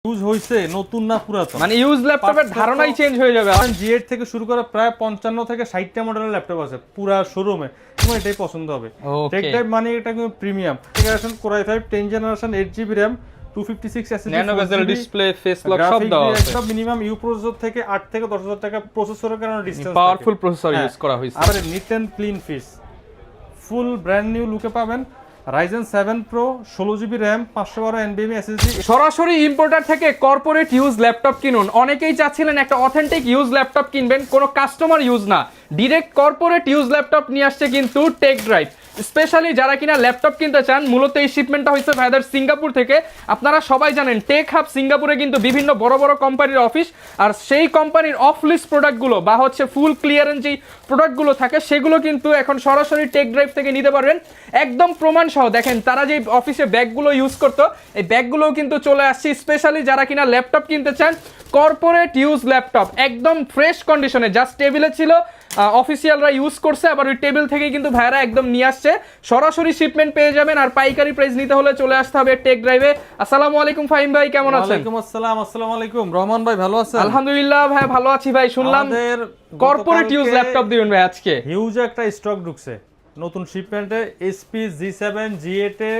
Use হইছে নতুন না পুরাতন, মানে ইউজ ল্যাপটপের ধারণাই চেঞ্জ হয়ে যাবে। G8 থেকে শুরু করে প্রায় 55 থেকে 60টা মডেলের ল্যাপটপ আছে পুরা শোরুমে, তোমার এটাই পছন্দ হবে। টেক টাইপ মানে এটা কিন্তু premium generation Core i5 10 generation 8GB RAM 256 SSD nano বেজেল ডিসপ্লে ফেস লক সব দেওয়া আছে। একদম মিনিমাম ইউ প্রসেসর থেকে 8 থেকে 10,000 টাকা প্রসেসরের কারণে ডিসটেন্স পাওয়ারফুল প্রসেসর ইউজ করা হয়েছে। আর নিট এন্ড ক্লিন ফিস ফুল ব্র্যান্ড নিউ লুকে পাবেন। Ryzen 7 Pro 16GB RAM 512 NVMe SSD। সরাসরি ইম্পোর্টার থেকে কর্পোরেট ইউজ ল্যাপটপ কিনুন। অনেকেই চাচ্ছিলেন একটা অথেন্টিক ইউজ ল্যাপটপ কিনবেন, কোনো কাস্টমার ইউজ না, ডিরেক্ট কর্পোরেট ইউজ ল্যাপটপ নিয়ে আসছে কিন্তু টেক ড্রাইভ। স্পেশালি যারা কিনা ল্যাপটপ কিনতে চান, মূলত এই শিপমেন্টটা হয়েছে ভাইদের সিঙ্গাপুর থেকে। আপনারা সবাই জানেন টেক হাব সিঙ্গাপুরে কিন্তু বিভিন্ন বড় বড় কোম্পানির অফিস, আর সেই কোম্পানির অফ লিস্ট প্রোডাক্টগুলো বা হচ্ছে ফুল ক্লিয়ারেন্স যেই প্রোডাক্টগুলো থাকে সেগুলো কিন্তু এখন সরাসরি টেক ড্রাইভ থেকে নিতে পারবেন একদম প্রমাণ সহ। দেখেন তারা যে অফিসে ব্যাগগুলো ইউজ করতো, এই ব্যাগগুলোও কিন্তু চলে আসছে। স্পেশালি যারা কিনা ল্যাপটপ কিনতে চান, কর্পোরেট ইউজ ল্যাপটপ একদম ফ্রেশ কন্ডিশনে, জাস্ট টেবিলে ছিল, অফিসিয়ালরা ইউজ করছে, আবার ওই টেবিল থেকেই কিন্তু ভাইরা একদম নিয়ে আসছে। সরাসরি শিপমেন্ট পেয়ে যাবেন, আর পাইকারি প্রাইস নিতে হলে চলে আসতে হবে টেক ড্রাইভে। আসসালামু আলাইকুম ফাহিম ভাই, কেমন আছেন? ওয়ালাইকুম আসসালাম। আসসালামু আলাইকুম রহমান ভাই, ভালো আছেন? আলহামদুলিল্লাহ ভাই, ভালো আছি ভাই। শুনলাম কর্পোরেট ইউজ ল্যাপটপ দিবেন ভাই আজকে। হিউজ একটা স্টক ঢুকছে নতুন শিপমেন্টে HP G7 G8 এ।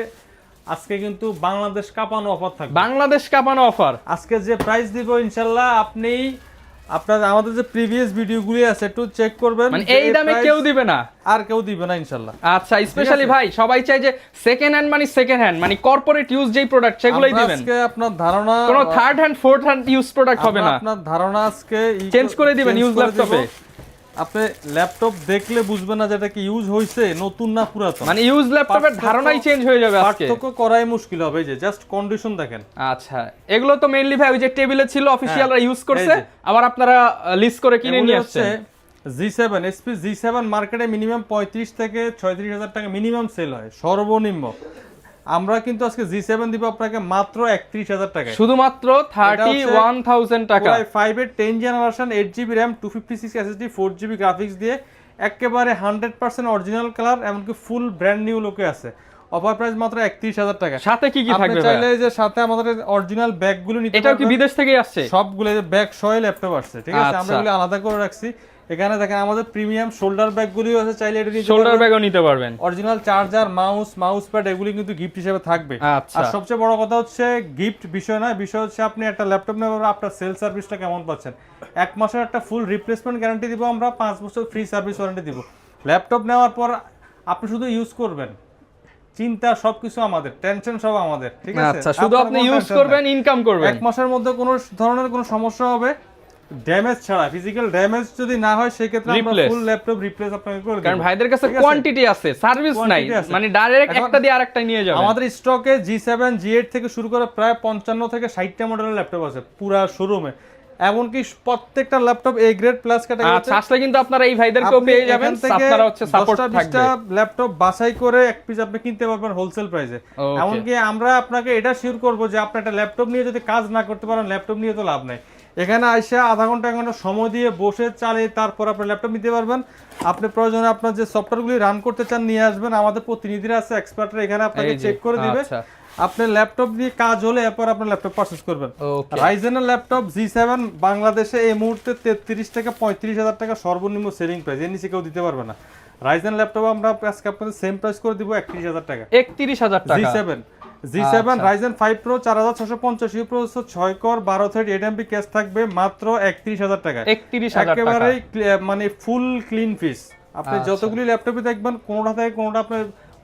আজকে কিন্তু বাংলাদেশ কাঁপানো অফার থাকবে। বাংলাদেশ কাঁপানো অফার। আজকে যে প্রাইস দিব ইনশাআল্লাহ, আপনি আপনার আমাদের যে প্রিভিয়াস ভিডিওগুলি আছে একটু চেক করবেন, মানে এই দামে কেউ দিবে না, আর কেউ দিবে না ইনশাআল্লাহ। আচ্ছা, স্পেশালি ভাই সবাই চাই যে সেকেন্ড হ্যান্ড মানে সেকেন্ড হ্যান্ড, মানে কর্পোরেট ইউজ যেই প্রোডাক্ট সেগুলোই দিবেন। আজকে আপনার ধারণা কোনো third hand fourth hand use product হবে না, আপনার ধারণা আজকে চেঞ্জ করে দিবেন ইউজ ল্যাপটপে। আপনি ল্যাপটপ দেখলে বুঝবেন না যেটা কি ইউজ হইছে নতুন না পুরাতন, মানে ইউজ ল্যাপটপের ধারণাই চেঞ্জ হয়ে যাবে আজকে। পার্থক্য করাই মুশকিল হবে। যে জাস্ট কন্ডিশন দেখেন। আচ্ছা, এগুলো তো মেইনলি ভাই ওই যে টেবিলে ছিল, অফিশিয়ালরা ইউজ করছে, আবার আপনারা লিস্ট করে কিনে নিয়ে আসছেন। G7 HP G7 মার্কেটে মিনিমাম 35 থেকে 36 হাজার টাকা মিনিমাম সেল হয় সর্বনিম্ন। আমরা কিন্তু আজকে G7 দিব আপনাকে মাত্র 31,000 টাকায়, শুধুমাত্র 31,000 টাকা। 5 এর 10 generation 8GB RAM 256 SSD 4GB graphics দিয়ে একেবারে 100% অরিজিনাল কালার, এমনকি ফুল ব্র্যান্ড নিউ লুকে আছে। অফার প্রাইস মাত্র 31,000 টাকা। সাথে কি কি থাকবে আপনি চাইলে যে সাথে আমাদের অরিজিনাল ব্যাগগুলো নিতে পারবেন। এটাও কি বিদেশ থেকেই আসছে? সবগুলো ব্যাগ সহ ল্যাপটপ আসছে, ঠিক আছে? আমরা এগুলো আলাদা করে রাখছি। এখানে দেখেন আমাদের প্রিমিয়াম শোল্ডার ব্যাগগুলিও আছে, চাইলে এটা নিতে পারবেন। শোল্ডার ব্যাগও নিতে পারবেন। অরিজিনাল চার্জার, মাউস প্যাড এগুলি কিন্তু গিফট হিসেবে থাকবে। আর সবচেয়ে বড় কথা হচ্ছে গিফট বিষয় না, বিষয় হচ্ছে আপনি একটা ল্যাপটপ নেবেন, আপনার সেল সার্ভিসটা কেমন পাচ্ছেন। 1 মাসের একটা ফুল রিপ্লেসমেন্ট গ্যারান্টি দিব আমরা, 5 বছর ফ্রি সার্ভিস ওয়ারেন্টি দিব। ল্যাপটপ নেওয়ার পর আপনি শুধু ইউজ করবেন, চিন্তা সবকিছু আমাদের, টেনশন সব আমাদের, ঠিক আছে? আচ্ছা, শুধু আপনি ইউজ করবেন, ইনকাম করবেন। 1 মাসের মধ্যে কোনো ধরনের কোনো সমস্যা হবে ড্যামেজ ছাড়া, ফিজিক্যাল ড্যামেজ যদি না হয় সেই ক্ষেত্রে আমরা ফুল ল্যাপটপ রিপ্লেস আপনাকে করে দেব। কারণ ভাইদের কাছে কোয়ান্টিটি আছে, সার্ভিস নাই, মানে ডাইরেক্ট একটা দিয়ে আরেকটা নিয়ে যাবেন। আমাদের স্টকে G7 G8 থেকে শুরু করে প্রায় 55 থেকে 60টা মডেলের ল্যাপটপ আছে পুরা শোরুমে, এমনকি প্রত্যেকটা laptop A grade plus category. আচ্ছা, আসলে কিন্তু আপনারা এই ভাইদেরকেও পেয়ে যাবেন, আপনারা হচ্ছে সাপোর্ট থাকবে। ল্যাপটপ বাছাই করে এক পিস আপনি কিনতে পারবেন হোলসেল প্রাইসে। এমনকি আমরা আপনাকে এটা শিওর করব যে আপনি একটা ল্যাপটপ নিয়ে যদি কাজ না করতে পারেন, ল্যাপটপ নিয়ে তো লাভ নাই। এখানে আইসা আধা ঘন্টা 1 ঘন্টা সময় দিয়ে বসে চালিয়ে তারপর আপনি ল্যাপটপ নিতে পারবেন। আপনি প্রয়োজনে আপনার যে সফটওয়্যারগুলি রান করতে চান নিয়ে আসবেন, আমাদের প্রতিনিধিরা আছে, এক্সপার্টরা এখানে আপনাকে চেক করে দিবে। আপনি ল্যাপটপ দিয়ে কাজ হলে এরপর আপনি ল্যাপটপ পারচেজ করবেন। রাইজেনের ল্যাপটপ G7 বাংলাদেশে এই মুহূর্তে 33 থেকে 35,000 টাকা সর্বনিম্ন সেলিং প্রাইস, এর নিচে কেউ দিতে পারবে না। রাইজেন ল্যাপটপ আমরা আজকে আপনাদের সেম প্রাইস করে দিব 31,000 টাকা। 31,000 টাকা। G7 Ryzen 5 Pro 4650 you processor 6 core 12 thread 8 MB cash থাকবে মাত্র 31,000 টাকা। 31,000 টাকা একেবারে মানে ফুল ক্লিন পিস। আপনি যতগুলি ল্যাপটপে দেখবেন কোনোটা থেকে কোনোটা আপনি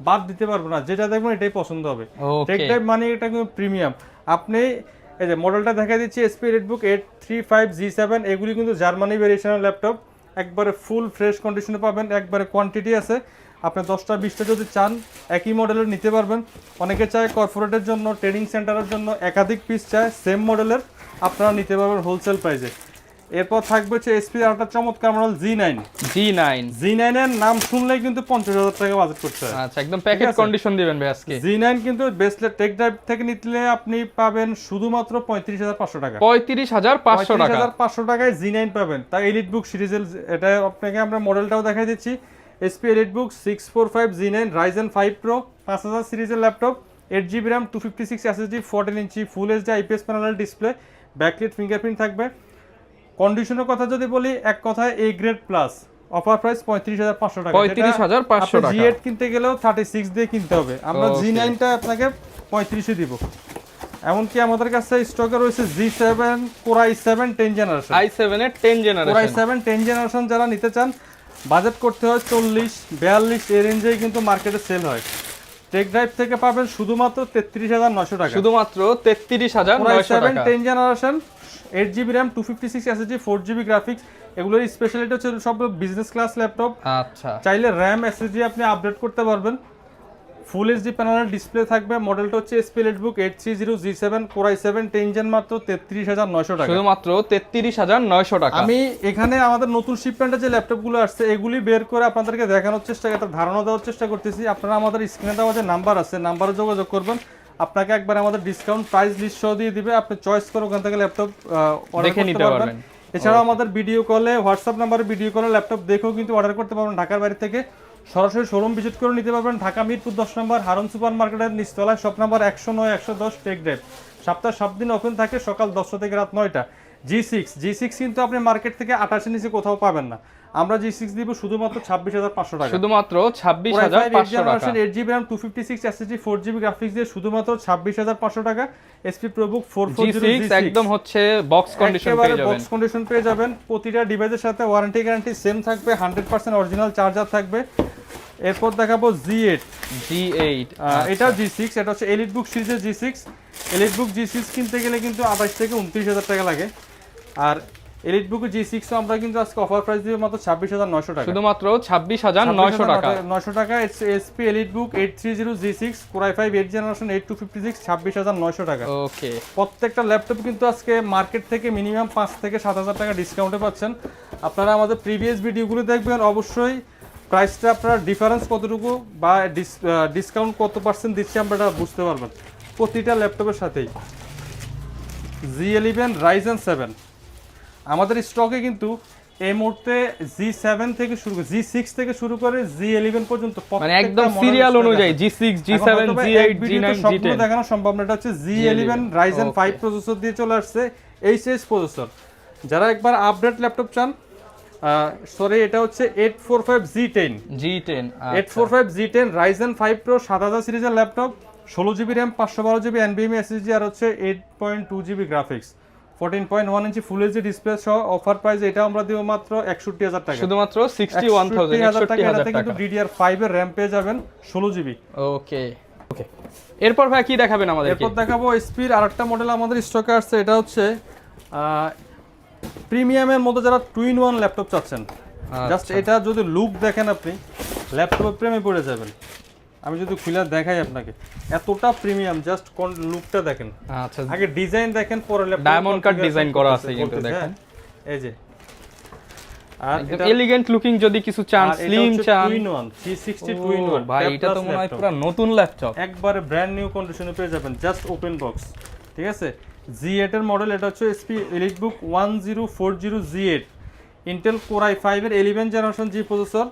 বাদ দিতে পারবেন না, যেটা দেখবেন এটাই পছন্দ হবে। টেক টাইপ মানে এটা কিন্তু প্রিমিয়াম। আপনি এই যে মডেলটা দেখা দিচ্ছি HP Redbook 835 G7, এগুলি কিন্তু জার্মানি ভেরিয়েশনের ল্যাপটপ, একবারে ফুল ফ্রেশ কন্ডিশনে পাবেন, একবারে কোয়ান্টিটি আছে। আপনি 10টা 20টা যদি চান একই মডেলের নিতে পারবেন। অনেকে চায় কর্পোরেটের জন্য, ট্রেনিং সেন্টারের জন্য একাধিক পিস চায় সেম মডেলের, আপনারা নিতে পারবেন হোলসেল প্রাইসে। এরপর থাকবে হচ্ছে HP আরেকটা চমৎকার মডেল G9 এর নাম শুনলেই কিন্তু 50,000 টাকা বাজেট করতে হয়। আচ্ছা, একদম প্যাকেজ কন্ডিশন দিবেন ভাই আজকে। G9 কিন্তু বেস্ট টেক ড্রাইভ থেকে নিলে আপনি পাবেন শুধুমাত্র 35,500 টাকা। 35,500 টাকায় G9 পাবেন। তাই এলিটবুক সিরিজের এটা আপনাকে আমরা মডেলটাও দেখাই দিচ্ছি। HP Elitebook 645 G9 Ryzen 5 Pro 5000 সিরিজের laptop, 8GB RAM 256 SSD 14 inch full HD IPS panel display, backlight fingerprint থাকবে। কন্ডিশনের কথা যদি বলি, এক কথায় A grade plus, offer price 35,500 টাকা। 35,500 টাকা। G8 কিনতে গেলেও 36 দিয়ে কিনতে হবে, আমরা G9 টা আপনাকে 35 এ দিব। এমনকি আমাদের কাছে স্টকে রয়েছে G7 Core i7 10 generation, i7 এর 10 জেনারেশন। Core i7 10 জেনারেশন যারা নিতে চান, বাজেট করতে হয় 40-42 এই রেঞ্জেই কিন্তু মার্কেটে সেল হয়। টেক ড্রাইভ থেকে পাবেন শুধুমাত্র 33,900 টাকা, শুধুমাত্র 33,900 টাকা। 10 generation 8GB RAM 256 SSD 4GB graphics. এগুলোর স্পেশালিটি হচ্ছে সব বিজনেস ক্লাস ল্যাপটপ। আচ্ছা, চাইলে RAM SSD আপনি আপডেট করতে পারবেন। ফুল এইচডি প্যানেলের ডিসপ্লে থাকবে। মডেলটা হচ্ছে SP EliteBook 830 G7 Core i7 10 gen, মাত্র 33,900 টাকা, শুধুমাত্র 33,900 টাকা। আমি এখানে আমাদের নতুন শিপমেন্টে যে ল্যাপটপগুলো আসছে এগুলি বের করে আপনাদেরকে দেখানোর চেষ্টা, একটা ধারণা দেওয়ার চেষ্টা করতেছি। আপনারা আমাদের স্ক্রিনে দেওয়া যে নাম্বার আছে, নাম্বারে যোগাযোগ করবেন, আপনাকে একবার আমাদের ডিসকাউন্ট প্রাইস লিস্ট সহ দিয়ে দিবে, আপনি চয়েস করে ওখান থেকে ল্যাপটপ অর্ডার করতে পারবেন। এছাড়াও আমাদের ভিডিও কলে, হোয়াটসঅ্যাপ নাম্বারে ভিডিও কলে ল্যাপটপ দেখেও কিন্তু অর্ডার করতে পারবেন। ঢাকার বাইরে থেকে সরাসরি শোরুম ভিজিট করে নিতে পারবেন। ঢাকা মিরপুর 10 নম্বর হারুন সুপার মার্কেটের নিচতলায়, শপ নাম্বার 109 110 টেক ড্রাইভ। সপ্তাহে 7 দিন ওপেন থাকে, সকাল 10টা থেকে রাত 9টা। G6 কিন্তু আপনি মার্কেট থেকে 28 নিচে কোথাও পাবেন না, আমরা G6 দিব শুধুমাত্র 26,500 টাকা, শুধুমাত্র 26,500 টাকা। 8GB RAM 256 SSD 4GB graphics দিয়ে শুধুমাত্র 26,500 টাকা। SP ProBook 440 G6 একদম হচ্ছে বক্স কন্ডিশন পেয়ে যাবেন, বক্স কন্ডিশন পেয়ে যাবেন। প্রতিটা ডিভাইসের সাথে ওয়ারেন্টি গ্যারান্টি সেম থাকবে, 100% অরিজিনাল চার্জার থাকবে। এরপর দেখাবো G8। এটা G6, এটা হচ্ছে EliteBook সিরিজের G6। EliteBook G6 কিনতে গেলে কিন্তু 28 থেকে 29,000 টাকা লাগে, আর EliteBook G6 আমরা কিন্তু আজকে অফার প্রাইস দিব মাত্র 26,900 টাকা, শুধুমাত্র 26,900 টাকা। 900 টাকা। SP EliteBook 830 G6 Core i5 8 generation 8256 26,900 টাকা। ওকে, প্রত্যেকটা ল্যাপটপ কিন্তু আজকে মার্কেট থেকে মিনিমাম 5 থেকে 7,000 টাকা ডিসকাউন্টে পাচ্ছেন। আপনারা আমাদের প্রিভিয়াস ভিডিওগুলো দেখবেন, অবশ্যই প্রাইসটা আপনার ডিফারেন্স কতটুকু বা ডিসকাউন্ট কত পার্সেন্ট দিচ্ছে আমরা এটা বুঝতে পারবেন প্রতিটা ল্যাপটপের সাথেই। G11 Ryzen 7 আমাদের স্টকে কিন্তু এই মুহূর্তে G7 থেকে শুরু করে G6 থেকে শুরু করে G11 পর্যন্ত, মানে একদম সিরিয়াল অনুযায়ী G6 G7 G8 G9 সবগুলো G10 দেখানো সম্ভব না। এটা হচ্ছে G11 Ryzen 5 প্রসেসর দিয়ে চলে আসছে, H প্রসেসর। যারা একবার আপডেট ল্যাপটপ চান, সরি এটা হচ্ছে 845 G10 845 G10 Ryzen 5 Pro 7000 সিরিজের laptop, 16GB RAM 512GB NVMe SSD, আর হচ্ছে 8.2GB গ্রাফিক্স, 14.1 ইঞ্চি ফুল এইচডি ডিসপ্লে সহ। অফার প্রাইস এটা আমরা দিব মাত্র 61,000 টাকা, শুধুমাত্র 61,000 টাকা। এটাতে কিন্তু DDR5 এর RAM পেয়ে যাবেন 16GB। ওকে, এরপর ভাই কি দেখাবেন আমাদেরকে? এরপর দেখাবো SP এর আরেকটা মডেল আমাদের স্টকে আসছে, এটা হচ্ছে প্রিমিয়ামের মধ্যে যারা 2-in-1 ল্যাপটপ চাচ্ছেন, জাস্ট এটা যদি লুক দেখেন আপনি ল্যাপটপের প্রেমে পড়ে যাবেন। আমি যদি খুলে দেখাই আপনাকে, এতটা প্রিমিয়াম, জাস্ট কোন লুকটা দেখেন। আচ্ছা, আগে ডিজাইন দেখেন, পরে ল্যাপটপ ডায়মন্ড কাট ডিজাইন করা আছে কিন্তু দেখেন, এই যে। আর এটা এলিগেন্ট লুকিং যদি কিছু চান, স্লিম চান, 2-in-1 G60 2-in-1 ভাই এটা তো মনে হয় পুরো নতুন ল্যাপটপ, একবারে ব্র্যান্ড নিউ কন্ডিশনে পেয়ে যাবেন, জাস্ট ওপেন বক্স। ঠিক আছে, G8 এর মডেল, এটা হচ্ছে SP EliteBook 1040 G8 Intel Core i5 এর 11 generation G processor,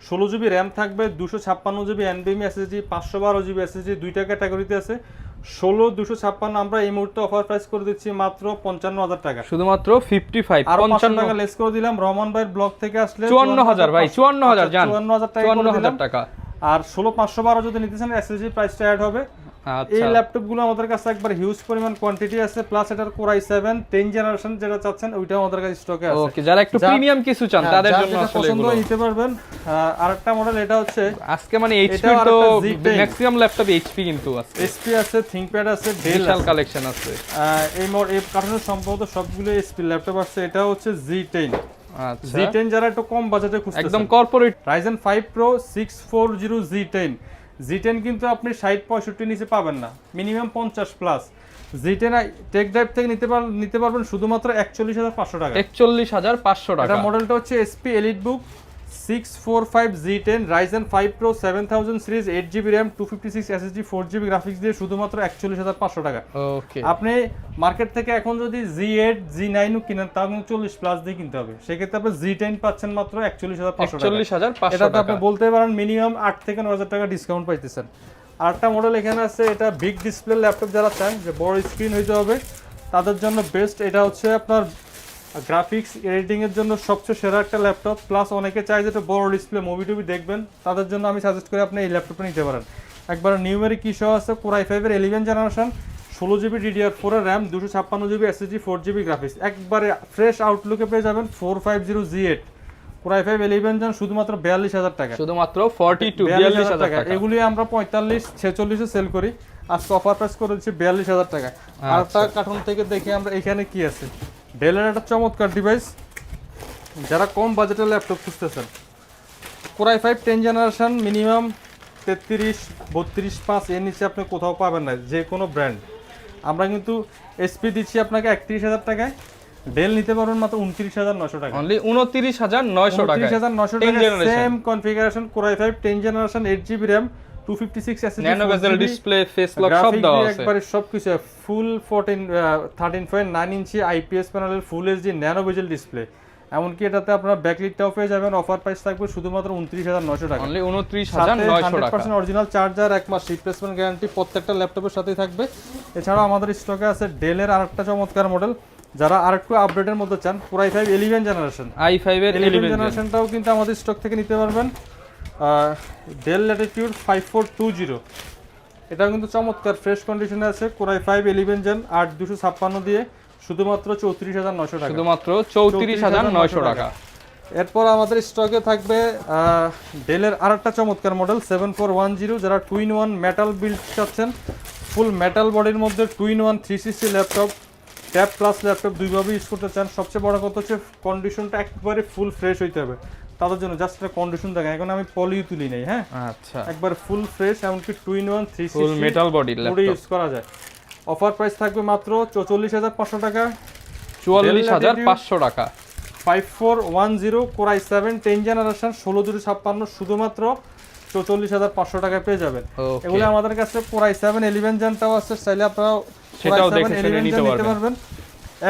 16GB RAM থাকবে, 256GB NVMe SSD, 512GB SSD, দুইটা ক্যাটাগরিতে আছে। 16 256 আমরা এই মুহূর্তে অফার প্রাইস করে দিচ্ছি মাত্র 55,000 টাকা, শুধুমাত্র 55 আর 500 টাকা লেস করে দিলাম। রহমান ভাইয়ের ব্লগ থেকে আসলে 54,000 ভাই, 54,000 জান, 54,000 টাকা। আর 16,512 যদি নিতে চান SSD প্রাইসটা অ্যাড হবে। এই ল্যাপটপগুলো আমাদের কাছে একবার হিউজ পরিমাণ কোয়ান্টিটি আছে, প্লাস এটার Core i7 10 জেনারেশন যেটা চাচ্ছেন ওইটাও আমাদের কাছে স্টকে আছে। ওকে, যারা একটু প্রিমিয়াম কিছু চান তাদের জন্য আসলে পছন্দ এগুলো নিতে পারবেন। আরেকটা মডেল, এটা হচ্ছে আজকে মানে HP তো ম্যাক্সিমাম ল্যাপটপ HP কিন্তু আছে, HP আছে, ThinkPad আছে, Dell বিশাল কালেকশন আছে। এই কারণে সম্ভবত সবগুলো HP ল্যাপটপ আছে। এটা হচ্ছে G10। আচ্ছা, G10 যারা একটু কম বাজেটে খুঁজতেছেন, একদম কর্পোরেট। Ryzen 5 Pro 640 G10 কিন্তু আপনি 60-65 নিচে পাবেন না, minimum 50 plus. G10 take drive থেকে নিতে পারবেন শুধুমাত্র 41,500 টাকা, 41,500 টাকা। এটা মডেলটা হচ্ছে SP EliteBook 645 G10 Ryzen 5 Pro 7000 series 8GB RAM 256 SSD 4GB graphics দিয়ে শুধুমাত্র 41,500 টাকা। ওকে, আপনি মার্কেট থেকে এখন যদি G8 G9 কিনেন তাও 40 প্লাস দিয়ে কিনতে হবে, সেক্ষেত্রে আপনি G10 পাচ্ছেন মাত্র 41,500 টাকা। 41,500 এটা টাকা। আপনি বলতে পারেন মিনিমাম 8 থেকে 9,000 টাকা ডিসকাউন্ট পাইতেছেন। আরেকটা মডেল এখানে আছে, এটা বিগ ডিসপ্লে ল্যাপটপ যারা চান যে বড় স্ক্রিন হইতে হবে তাদের জন্য বেস্ট। এটা হচ্ছে আপনার গ্রাফিক্স এডিটিং এর জন্য সবচেয়ে সেরা একটা ল্যাপটপ, প্লাস অনেকে চায় যেটা বড় ডিসপ্লে মুভি টুভি দেখবেন, তাদের জন্য আমি সাজেস্ট করি আপনি এই ল্যাপটপটা নিতে পারেন। একবার নিউমেরিক কি সহ আছে, Core i5 এর 11 জেনারেশন, 16GB DDR4 এর RAM, 256GB SSD, 4GB graphics, একবারে ফ্রেশ আউটলুকে পেয়ে যাবেন 450Z8 Core i5 11 জন শুধুমাত্র 42000 টাকা, শুধুমাত্র 42000 টাকা। এগুলি আমরা 45-46 এ সেল করি, আজকে অফার প্রাইস করে দিচ্ছি 42000 টাকা। আর তার কার্টুন থেকে দেখি আমরা এখানে কি আছে। ডেলের একটা চমৎকার ডিভাইস, যারা কম বাজেটের ল্যাপটপ খুঁজতেছেন, Core i5 10 জেনারেশন, মিনিমাম 33-32-5 এর নিচে আপনি কোথাও পাবেন না যে কোনো ব্র্যান্ড। আমরা কিন্তু এসপি দিচ্ছি আপনাকে 31000 টাকায়, ডেল নিতে পারবেন মাত্র 29900 টাকা, অনলি 29900 টাকা, 29900 টাকা। Same configuration, Core i5 10 generation, 8GB RAM, 256 SSD, nano বেজেল ডিসপ্লে, ফেস লক সব দেওয়া আছে, একবারে সবকিছু ফুল 13.9 ইঞ্চি আইপিএস প্যানেলের ফুল এইচডি ন্যানো বেজেল ডিসপ্লে। এমনকি এটাতে আপনারা ব্যাকলিটটাও পেয়ে যাবেন। অফার প্রাইস থাকবে শুধুমাত্র 29900 টাকা, অনলি 29900 টাকা। 100% অরিজিনাল চার্জার, 1 মাস রিপ্লেসমেন্ট গ্যারান্টি প্রত্যেকটা ল্যাপটপের সাথেই থাকবে। এছাড়াও আমাদের স্টকে আছে ডেলের আরেকটা চমৎকার মডেল, যারা আরেকটু আপডেটের মধ্যে চান, Core i5 11 জেনারেশন, i5 এর 11 জেনারেশনটাও কিন্তু আমাদের স্টক থেকে নিতে পারবেন। ডেল ল্যাটিটিউড 5420, এটাও কিন্তু চমৎকার ফ্রেশ কন্ডিশনে আছে, Core i5 11 জেন 8256 দিয়ে শুধুমাত্র 34900 টাকা, শুধুমাত্র 34900 টাকা। এরপর আমাদের স্টকে থাকবে ডেলের আরেকটা চমৎকার মডেল 7410, যারা 2-in-1 মেটাল বিল্ড চাচ্ছেন, ফুল মেটাল বডির মধ্যে 2-in-1 360 laptop, tab plus laptop দুইভাবে ইউজ করতে চান। সবচেয়ে বড় কথা হচ্ছে কন্ডিশনটা একবারে ফুল ফ্রেশ হইতে হবে, তাদের জন্য জাস্ট একটা কন্ডিশন দেখেন, এখন আমি পলিও তুলি নাই, হ্যাঁ আচ্ছা, একবার ফুল ফ্রেশ, এমনকি 2-in-1 360 ফুল মেটাল বডি ল্যাপটপ ইউজ করা যায়। অফার প্রাইস থাকবে মাত্র 44500 টাকা, 44500 টাকা। 5410 Core i7 10 জেনারেশন, 16/56 শুধুমাত্র 44500 টাকায় পেয়ে যাবেন। এগুলো আমাদের কাছে Core i7 11 জেনটাও আছে, চাইলে আপনারা সেটাও দেখে নিতে পারবেন।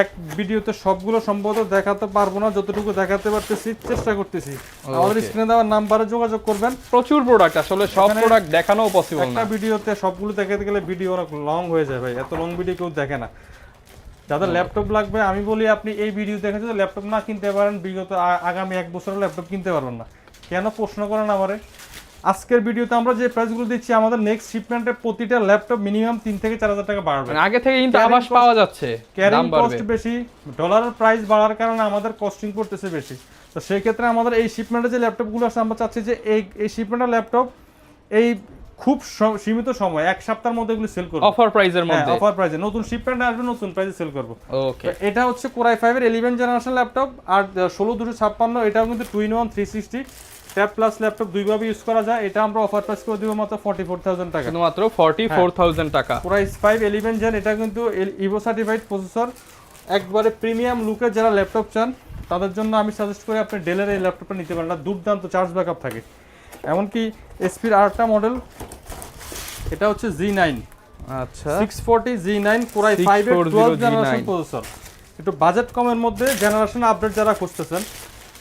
এক ভিডিওতে সবগুলো সম্ভবত দেখাতে পারবো না, যতটুকু দেখাতে পারতেছি চেষ্টা করতেছি। আমাদের স্ক্রিনে দেওয়া নাম্বারে যোগাযোগ করবেন। প্রচুর প্রোডাক্ট, আসলে সব প্রোডাক্ট দেখানো পসিবল না, একটা ভিডিওতে সবগুলো দেখাতে গেলে ভিডিও অনেক লং হয়ে যায় ভাই, এত লং ভিডিও কেউ দেখে না। যাদের ল্যাপটপ লাগবে আমি বলি আপনি এই ভিডিও দেখে যদি ল্যাপটপ না কিনতে পারেন, বিগত আগামী 1 বছরের ল্যাপটপ কিনতে পারবেন না। কেন প্রশ্ন করেন আমারে? আজকের ভিডিওতে আমরা যে প্রাইসগুলো দিচ্ছি, আমাদের নেক্সট শিপমেন্টে প্রতিটা ল্যাপটপ মিনিমাম 3 থেকে 4000 টাকা বাড়বে। আগে থেকে কিন্তু আভাস পাওয়া যাচ্ছে ক্যারিং কস্ট বেশি, ডলারের প্রাইস বাড়ার কারণে আমাদের কস্টিং করতেছে বেশি। তো সেই ক্ষেত্রে আমাদের এই শিপমেন্টে যে ল্যাপটপগুলো আছে, আমরা চাচ্ছি যে এই শিপমেন্টের ল্যাপটপ এই খুব সীমিত সময় 1 সপ্তাহের মধ্যে এগুলো সেল করব অফার প্রাইসের মধ্যে, অফার প্রাইসে নতুন শিপমেন্ট আসবে, নতুন প্রাইসে সেল করব। ওকে, এটা হচ্ছে Core i5 এর 11 জেনারেশন ল্যাপটপ, আর 16/56 এটাও কিন্তু 2-in-1 360 ট্যাব প্লাস ল্যাপটপ দুইভাবে ইউজ করা যায়। এটা আমরা অফার প্রাইস করে দিব মাত্র 44000 টাকা, শুধুমাত্র 44000 টাকা। Core i5 11 জেন, এটা কিন্তু ইভো সার্টিফাইড প্রসেসর, একবারে প্রিমিয়াম লুকের যারা ল্যাপটপ চান তাদের জন্য আমি সাজেস্ট করি আপনি ডেলের এই ল্যাপটপটা নিতে পারেন। দুর্দান্ত চার্জ ব্যাকআপ থাকে। এমনকি এসপির আরেকটা মডেল, এটা হচ্ছে G9, আচ্ছা 640 G9 Core i5 এর 12 জেনারেশন প্রসেসর। একটু বাজেট কমের মধ্যে জেনারেশন আপডেট যারা খুঁজতেছেন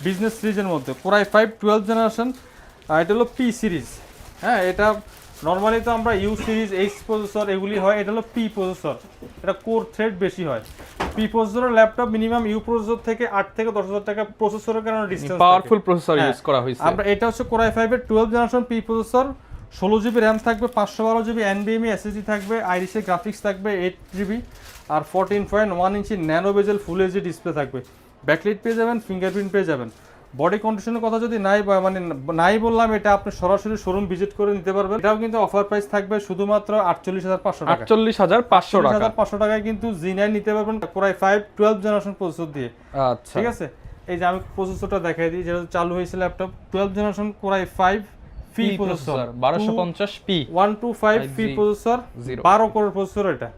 বিজনেস সিরিজের মধ্যে, Core i5 12 জেনারেশন, এটা হলো পি সিরিজ। হ্যাঁ, এটা নর্মালি তো আমরা ইউ সিরিজ, এইচ প্রসেসর এগুলি হয়, এটা হলো পি প্রসেসর, এটা কোর থ্রেড বেশি হয়। পি প্রসেসরের ল্যাপটপ মিনিমাম ইউ প্রসেসর থেকে 8 থেকে 10000 টাকা প্রসেসরের কারণে ডিসটেন্স, পাওয়ারফুল প্রসেসর ইউজ করা হয়েছে। আমরা এটা হচ্ছে Core i5 এর 12 generation P processor, 16GB RAM থাকবে, 512GB NVMe SSD থাকবে, আইরিশের গ্রাফিক্স থাকবে 8GB, আর 14.1 ইঞ্চি nano bezel full HD display থাকবে। ব্যাকলাইট পেয়ে যাবেন, ফিঙ্গারপ্রিন্ট পেয়ে যাবেন। বডি কন্ডিশনের কথা যদি নাই বললাম, এটা আপনি সরাসরি শোরুম ভিজিট করে নিতে পারবেন। এটাও কিন্তু অফার প্রাইস থাকবে শুধুমাত্র 48500 টাকা, 48500 টাকা। 48500 টাকায় কিন্তু G9 নিতে পারবেন Core i5 12 জেনারেশন প্রসেসর দিয়ে। আচ্ছা, ঠিক আছে, এই যে আমি প্রসেসরটা দেখাই দিই, যেটা চালু হয়েছে ল্যাপটপ 12 জেনারেশন Core i5 ফি প্রসেসর, 1250p 125 ফি প্রসেসর, 12 কোর প্রসেসর। এটা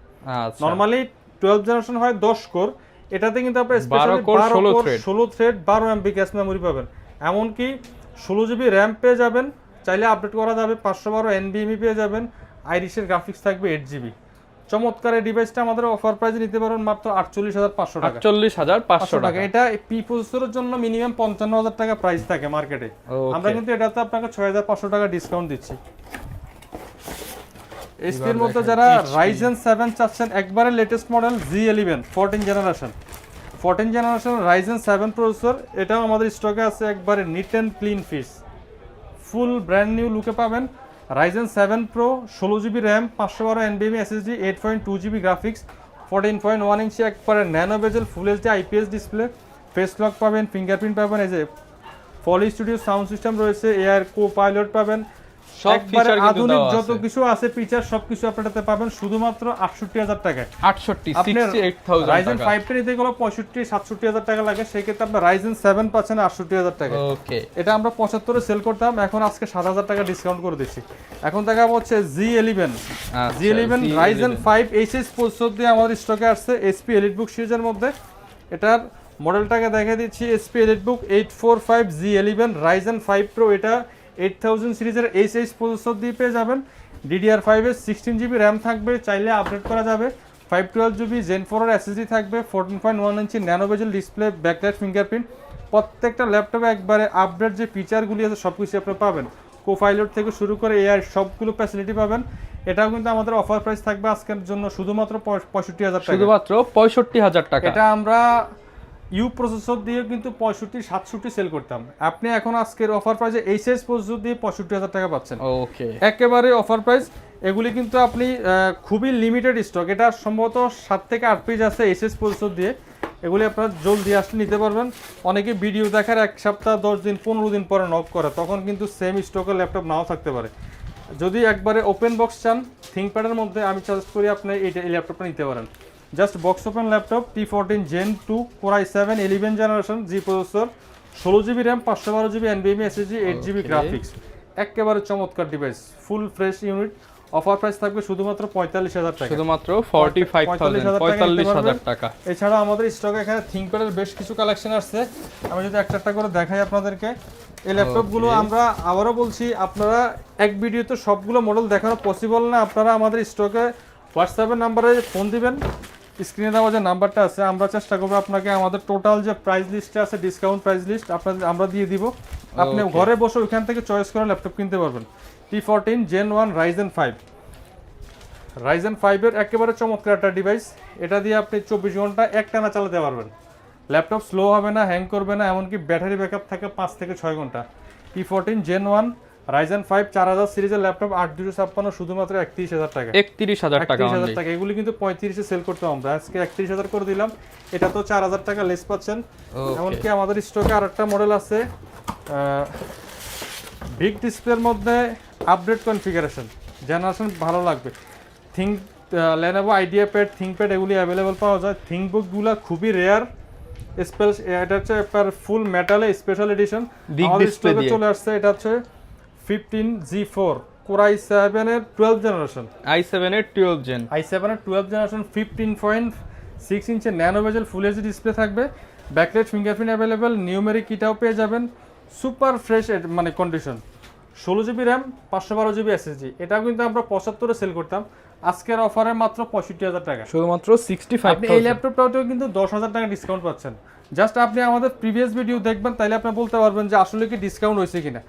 আচ্ছা, নরমালি 12 জেনারেশন হয় 10 কোর, এটাতে কিন্তু আপনি specially 12 core 16 thread 12 MB cache memory পাবেন। এমনকি 16GB RAM পেয়ে যাবেন, চাইলে আপডেট করা যাবে, 512 NVMe পেয়ে যাবেন, আইরিশের গ্রাফিক্স থাকবে 8GB। চমৎকার এই ডিভাইসটা আমাদের অফার প্রাইসে নিতে পারবেন মাত্র 48500 টাকা, 48500 টাকা। এটা পি প্রসেসরের জন্য মিনিমাম 55000 টাকা প্রাইস থাকে মার্কেটে, আমরা কিন্তু এটাতে আপনাকে 6500 টাকা ডিসকাউন্ট দিচ্ছি। এসপি এর মধ্যে যারা Ryzen 7 চাচ্ছেন একবারে latest model G11 14 generation Ryzen 7 processor, এটাও আমাদের স্টকে আছে, একবারে নিট এন্ড ক্লিন ফিস, ফুল ব্র্যান্ড নিউ লুকে পাবেন। Ryzen 7 Pro 16GB RAM 512 NVMe SSD 8.2GB graphics 14.1 ইঞ্চি একবারে nano bezel full HD IPS display, face lock পাবেন, ফিঙ্গারপ্রিন্ট পাবেন, এই যে পলি স্টুডিও সাউন্ড সিস্টেম রয়েছে, এআর কো পাইলট পাবেন, সব একবারে ফিচার কিন্তু আধুনিক দেওয়া যত আছে। কিছু আছে ফিচার সবকিছু আপনারাতে পাবেন শুধুমাত্র 68000 টাকায়। 68,000 Ryzen টাকা। 5 টা নিতে গেলে 65-67000 টাকা লাগে, সেই ক্ষেত্রে আপনার Ryzen 7 পাচ্ছেন 68000 টাকা। ওকে, এটা আমরা 75 এ সেল করতাম, এখন আজকে 7000 টাকা ডিসকাউন্ট করে দিচ্ছি। এখন দেখা হচ্ছে G11 Ryzen 5 HS প্রসেসর দিয়ে আমাদের স্টকে আসছে SP EliteBook সিরিজের মধ্যে। এটার মডেলটাকে দেখিয়ে দিচ্ছি, SP EliteBook 845 G11 Ryzen 5 Pro, এটা 8000 সিরিজের HS প্রসেসর দিয়ে পেয়ে যাবেন। DDR5 এর 16GB RAM থাকবে, চাইলে আপডেট করা যাবে। 512GB Gen 4 এর SSD থাকবে, 14.1 ইঞ্চি ন্যানো বেজেল ডিসপ্লে, ব্যাকলাইট ফিঙ্গারপ্রিন্ট, প্রত্যেকটা ল্যাপটপে একবারে আপডেট যে ফিচারগুলি আছে সবকিছু আপনি পাবেন। কোপাইলট থেকে শুরু করে এআই সবগুলো ফ্যাসিলিটি পাবেন। এটাও কিন্তু আমাদের অফার প্রাইস থাকবে আজকের জন্য শুধুমাত্র 65000 টাকা। শুধুমাত্র 65000 টাকা। এটা আমরা ইউ প্রসেসর দিয়ে কিন্তু 65-67 সেল করতাম, আপনি এখন আজকের অফার প্রাইসে এইচএস প্রসেসর দিয়ে 65000 টাকা পাচ্ছেন। ওকে, একেবারে অফার প্রাইস। এগুলি কিন্তু আপনি খুবই লিমিটেড স্টক, এটা সম্ভবত 7 থেকে 8 পিস আছে এইচএস প্রসেসর দিয়ে, এগুলি আপনারা জলদি আসলে নিতে পারবেন। অনেকে ভিডিও দেখার 1 সপ্তাহ 10 দিন 15 দিন পরে নক করে, তখন কিন্তু সেম স্টকের ল্যাপটপ নাও থাকতে পারে। যদি একবারে ওপেন বক্স চান থিংকপ্যাডের মধ্যে, আমি সাজেস্ট করি আপনি এই ল্যাপটপটা নিতে পারেন। Just box open laptop, T14 Gen 2 Core i7 11 generation G processor, 16GB RAM 512GB NVMe SSD 8GB graphics, একেবারে চমৎকার device, full fresh unit. Offer price থাকবে শুধুমাত্র 45000 টাকা, শুধুমাত্র 45000 টাকা। এছাড়া আমাদের স্টকে এখানে থিংকপ্যাডের বেশ কিছু কালেকশন আসছে, আমি যদি একটা একটা করে দেখাই আপনাদেরকে। এই ল্যাপটপগুলো আমরা আবারও বলছি, আপনারা এক ভিডিওতে সবগুলো মডেল দেখানো পসিবল না, আপনারা আমাদের স্টকে হোয়াটসঅ্যাপের নাম্বারে ফোন দিবেন, স্ক্রিনে দেওয়া যে নাম্বারটা আছে, আমরা চেষ্টা করবো আপনাকে আমাদের টোটাল যে প্রাইস লিস্টে আছে ডিসকাউন্ট প্রাইস লিস্ট আপনাদের আমরা দিয়ে দিব, আপনি ঘরে বসে ওইখান থেকে চয়েস করে ল্যাপটপ কিনতে পারবেন। T14 Gen 1 Ryzen 5 এর একেবারে চমৎকার একটা ডিভাইস, এটা দিয়ে আপনি 24 ঘন্টা একটানা চালাতে পারবেন, ল্যাপটপ স্লো হবে না, হ্যাং করবে না, এমনকি ব্যাটারি ব্যাকআপ থাকে 5 থেকে 6 ঘন্টা। T14 Gen 1 Ryzen 5 4000 সিরিজের ল্যাপটপ 8256 শুধুমাত্র 31000 টাকা। 31000 টাকা, 31000 টাকা। এগুলি কিন্তু 35 এ সেল করতে আমরা, আজকে 31000 করে দিলাম, এটা তো 4000 টাকা লেস পাচ্ছেন। এমনকি আমাদের স্টকে আরেকটা মডেল আছে বিগ ডিসপ্লের মধ্যে আপডেট কনফিগারেশন, জেনারেশন ভালো লাগবে। Lenovo IdeaPad, ThinkPad এগুলি অ্যাভেলেবল পাওয়া যায়। থিংকবুকগুলো খুবই রেয়ার, এটা হচ্ছে ফুল মেটালে স্পেশাল এডিশন, আমাদের স্টকে চলে আসছে। এটা হচ্ছে 15 G4 Core i7 এর 12 জেনারেশন, i7 এর 12 gen, 15.6 inch nano bezel full HD display থাকবে, ব্যাকলাইট ফিঙ্গারপ্রিন্ট অ্যাভেলেবল, নিউমেরিক কিটাও পেয়ে যাবেন, সুপার ফ্রেশ মানে condition, 16GB RAM 512GB SSD। এটাও কিন্তু আমরা 75 এ সেল করতাম, আজকের অফারে মাত্র 65000 টাকা, শুধুমাত্র 65,000। আপনি এই ল্যাপটপটাও কিন্তু 10000 টাকা ডিসকাউন্ট পাচ্ছেন। জাস্ট আপনি আমাদের প্রিভিয়াস ভিডিও দেখবেন, তাইলে আপনি বলতে পারবেন যে আসলে কি ডিসকাউন্ট হয়েছে কিনা।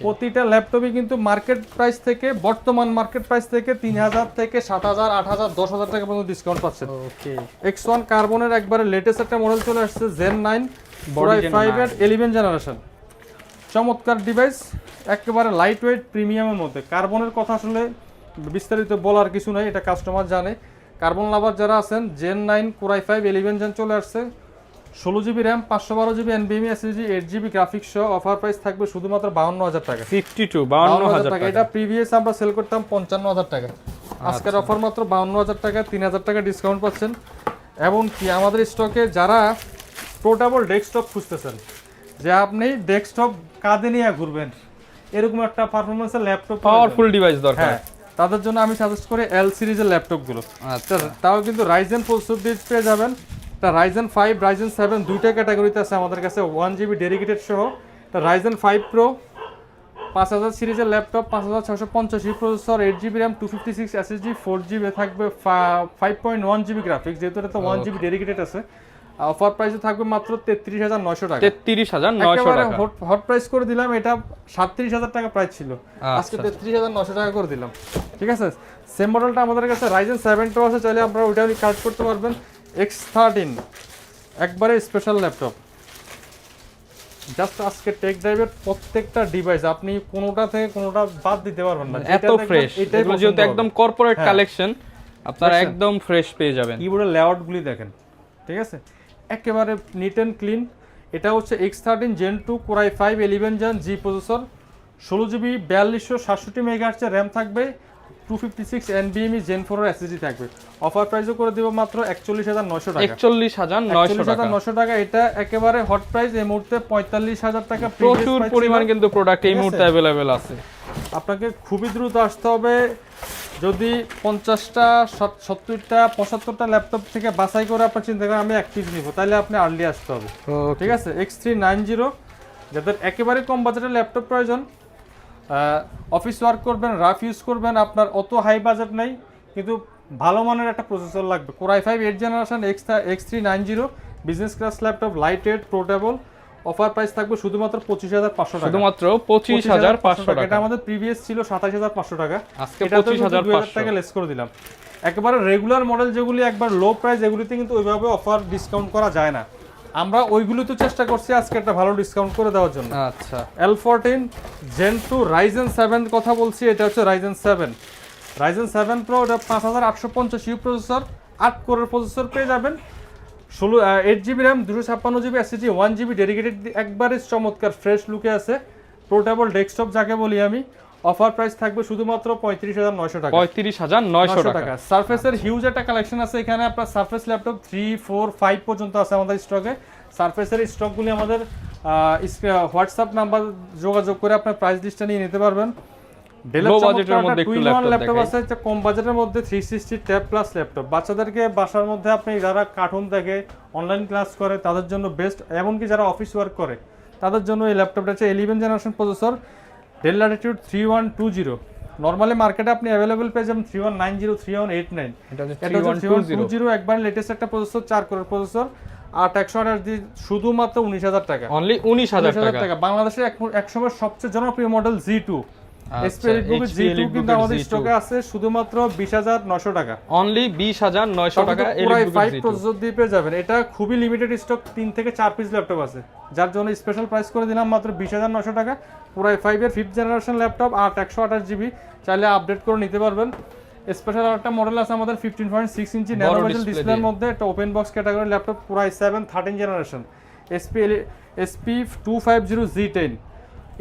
প্রতিটা ল্যাপটপই কিন্তু মার্কেট প্রাইস থেকে, বর্তমান মার্কেট প্রাইস থেকে 3000 থেকে 7000 8000 10000 টাকা পর্যন্ত ডিসকাউন্ট পাচ্ছেন। X1 কার্বনের একবারে লেটেস্ট একটা মডেল চলে আসছে Gen 9 Core i5 এর 11 জেনারেশন, চমৎকার ডিভাইস, একেবারে লাইট ওয়েট প্রিমিয়ামের মধ্যে। কার্বনের কথা আসলে বিস্তারিত বলার কিছু নাই, এটা কাস্টমার জানে। কার্বন লাভার যারা আছেন, Gen 9 Core i5 11 জেন চলে আসছে, 16GB RAM 512GB NVMe SSD 8GB graphics সহ অফার প্রাইস থাকবে শুধুমাত্র 52000 টাকা। 52000 টাকা। এটা প্রিভিয়াস আমরা সেল করতাম 55000 টাকা, আজকের অফার মাত্র 52000 টাকা, 3000 টাকা ডিসকাউন্ট পাচ্ছেন। এবং কি আমাদের স্টকে যারা পোর্টেবল ডেস্কটপ খুঁজতেছেন, যে আপনি ডেস্কটপ কাঁধে নিয়ে ঘুরবেন, এরকম একটা পারফরম্যান্সের ল্যাপটপ, পাওয়ারফুল ডিভাইস দরকার, তাদের জন্য আমি সাজেস্ট করি L সিরিজের ল্যাপটপগুলো। তাও কিন্তু Ryzen প্রসেসর দিয়ে পেয়ে যাবেন। তা Ryzen 5 Ryzen 7 দুইটা ক্যাটাগরিতে আছে আমাদের কাছে, 1GB ডেডিকেটেড সহ। তা Ryzen 5 Pro 5000 সিরিজের laptop, 5650 processor, 8GB RAM 256 SSD 4GB থাকবে, 5.1GB গ্রাফিক্স, যেহেতু এটা তো 1GB ডেডিকেটেড আছে। অফার প্রাইসে থাকবে মাত্র 33,900 টাকা। 33,900 টাকা হট প্রাইস করে দিলাম, এটা 37,000 টাকা প্রাইস ছিল, আজকে 33,900 টাকা করে দিলাম। ঠিক আছে, সেম মডেলটা আমাদের কাছে Ryzen 7 Pro আছে, চাইলে আপনারা ওইটাও কালেক্ট করতে পারবেন। X13 একবারে স্পেশাল ল্যাপটপ। জাস্ট আজকে টেক ড্রাইভের প্রত্যেকটা ডিভাইস আপনি কোনোটা থেকে কোনোটা বাদ দিতে পারবেন না, এত ফ্রেশ। এগুলো যেহেতু একদম কর্পোরেট কালেকশন, আপনারা একদম ফ্রেশ পেয়ে যাবেন। কিবোর্ডের লেআউটগুলি দেখেন, ঠিক আছে, একেবারে নিট অ্যান্ড ক্লিন। এটা হচ্ছে X13 Gen 2 Core i5 11 Gen G processor, 16GB 4267 MHz RAM থাকবে, 256 NVMe Gen 4 এর SSD থাকবে। অফার প্রাইসও করে দেব মাত্র 41,900 টাকা। 41,900 টাকা। এটা একেবারে হট প্রাইস, এই মুহূর্তে 45,000 টাকা। প্রচুর পরিমাণ কিন্তু প্রোডাক্ট এই মুহূর্তে अवेलेबल আছে। আপনাকে খুবই দ্রুত আসতে হবে। যদি 50টা 70টা 75টা ল্যাপটপ থেকে বাছাই করে আপনার চিন্তা করেন আমি এক পিস নিব, তাহলে আপনি আর্লি আসতে হবে। ঠিক আছে, X390 যাদের একেবারে কম বাজেটের ল্যাপটপ প্রয়োজন, অফিস ওয়ার্ক করবেন, রাফ ইউজ করবেন, আপনার অত হাই বাজেট নাই কিন্তু ভালো মানের একটা প্রসেসর লাগবে, Core i5 8th generation X390 business class laptop, light weight, portable. Offer price থাকবে শুধুমাত্র 25,500 টাকা। শুধুমাত্র 25,500 টাকা। এটা আমাদের প্রিভিয়াস ছিল 27,500 টাকা, আজকে 25,500 টাকা লেস করে দিলাম। একেবারে রেগুলার মডেল যেগুলি একবার লো প্রাইস, এগুলিতে কিন্তু ওইভাবে অফার ডিসকাউন্ট করা যায় না। আমরা ওইগুলোতে চেষ্টা করছি আজকে একটা ভালো ডিসকাউন্ট করে দেওয়ার জন্য। আচ্ছা, L14 Gen 2 Ryzen 7 কথা বলছি, এটা হচ্ছে Ryzen 7 Pro, এটা 5850U প্রসেসর, 8 কোরের প্রসেসর পেয়ে যাবেন, 8GB RAM, 256GB SSD, 1GB dedicated, একবারে চমৎকার ফ্রেশ লুকে আছে, পোর্টেবল ডেস্কটপ যাকে বলি আমি। অফার প্রাইস থাকবে শুধুমাত্র 35,900 টাকা। 35,900 টাকা। সারফেসের হিউজ একটা কালেকশন আছে এখানে, আপনার সারফেস ল্যাপটপ 3, 4, 5 পর্যন্ত আছে আমাদের স্টকে। সারফেসের স্টকগুলি আমাদের হোয়াটসঅ্যাপ নাম্বার যোগাযোগ করে আপনার প্রাইস লিস্টটা নিয়ে নিতে পারবেন। লো বাজেটের মধ্যে একটু ল্যাপটপ আছে, একটা কম বাজেটের মধ্যে 360 ট্যাব প্লাস ল্যাপটপ। বাচ্চাদেরকে বাসার মধ্যে আপনি যারা কার্টুন দেখে, অনলাইন ক্লাস করে, তাদের জন্য বেস্ট। এমনকি যারা অফিস ওয়ার্ক করে তাদের জন্য এই ল্যাপটপটা হচ্ছে 11 generation processor, Dell Latitude 3120। Normally মার্কেটে আপনি अवेलेबल পেয়ে যাবেন 3190, 3189। এটা হচ্ছে 3120, একবার লেটেস্ট একটা প্রসেসর, 4 কোরের প্রসেসর, 8128 শুধুমাত্র 19,000 টাকা। অনলি 19,000 টাকা। বাংলাদেশের একসময় সবচেয়ে জনপ্রিয় model G2 HP EliteBook G2 কিন্তু আমাদের স্টকে আছে শুধুমাত্র 20,900 টাকা। অনলি 20,900 টাকা EliteBook G2 প্রসেসর দিয়ে পেয়ে যাবেন। এটা খুবই লিমিটেড স্টক, 3 থেকে 4 পিস ল্যাপটপ আছে, যার জন্য স্পেশাল প্রাইস করে দিলাম মাত্র 20,900 টাকা। Core i5 এর 5th জেনারেশন ল্যাপটপ, 128GB, চাইলে আপডেট করে নিতে পারবেন। স্পেশাল একটা মডেল আছে আমাদের 15.6 ইঞ্চি ন্যানো বেজেল ডিসপ্লের মধ্যে, একটা open box category laptop, Core i7 13th generation, SP250Z10,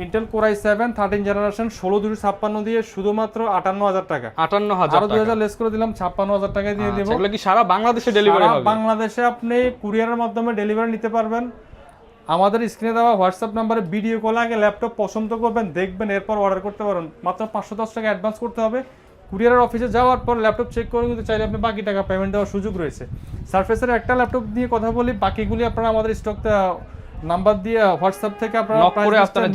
Intel Core i7 13th generation, 16/256 দিয়ে শুধুমাত্র 58,000 টাকা। 58,000 আরো 2,000 লেস করে দিলাম, 56,000 টাকায় দিয়ে দেব। এগুলো কি সারা বাংলাদেশে ডেলিভারি হবে? বাংলাদেশে আপনি কুরিয়ারের মাধ্যমে ডেলিভারি নিতে পারবেন। আমাদের স্ক্রিনে দেওয়া হোয়াটসঅ্যাপ নাম্বারে ভিডিও কলে আগে ল্যাপটপ পছন্দ করবেন, দেখবেন, এরপর অর্ডার করতে পারেন। মাত্র 510 টাকা অ্যাডভান্স করতে হবে। কুরিয়ারের অফিসে যাওয়ার পর ল্যাপটপ চেক করে কিন্তু চাইলে আপনি বাকি টাকা পেমেন্ট দেওয়ার সুযোগ রয়েছে। সারফেসের একটা ল্যাপটপ নিয়ে কথা বলি, বাকিগুলি আপনারা আমাদের স্টকতে নাম্বার দিয়ে হোয়াটসঅ্যাপ থেকে আপনারা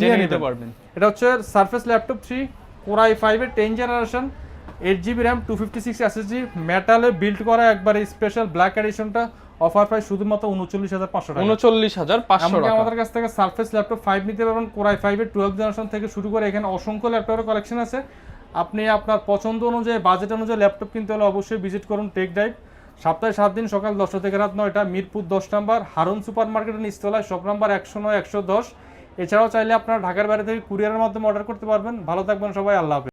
জেনে নিতে পারবেন। এটা হচ্ছে সারফেস ল্যাপটপ 3 Core i5 এর 10th generation, 8GB RAM, 256 SSD, মেটালে বিল্ড করা একবারে স্পেশাল ব্ল্যাক এডিশনটা। অফার প্রাইস শুধুমাত্র 39,500 টাকা। 39,500 টাকা। আমাদের কাছ থেকে সারফেস ল্যাপটপ 5 নিতে পারবেন, Core i5 এর 12th জেনারেশন থেকে শুরু করে এখানে অসংখ্য ল্যাপটপের কালেকশন আছে। আপনি আপনার পছন্দ অনুযায়ী, বাজেট অনুযায়ী ল্যাপটপ কিনতে হলে অবশ্যই ভিজিট করুন টেক ড্রাইভ। সপ্তাহে 7 দিন, সকাল 10টা থেকে রাত 9টা, মিরপুর 10 নম্বর হারুন সুপার মার্কেটের নিচতলায়, শপ নাম্বার 109, 110। এছাড়াও চাইলে আপনারা ঢাকার বাইরে থেকে কুরিয়ারের মাধ্যমে অর্ডার করতে পারবেন। ভালো থাকবেন সবাই, আল্লাহ হাফেজ।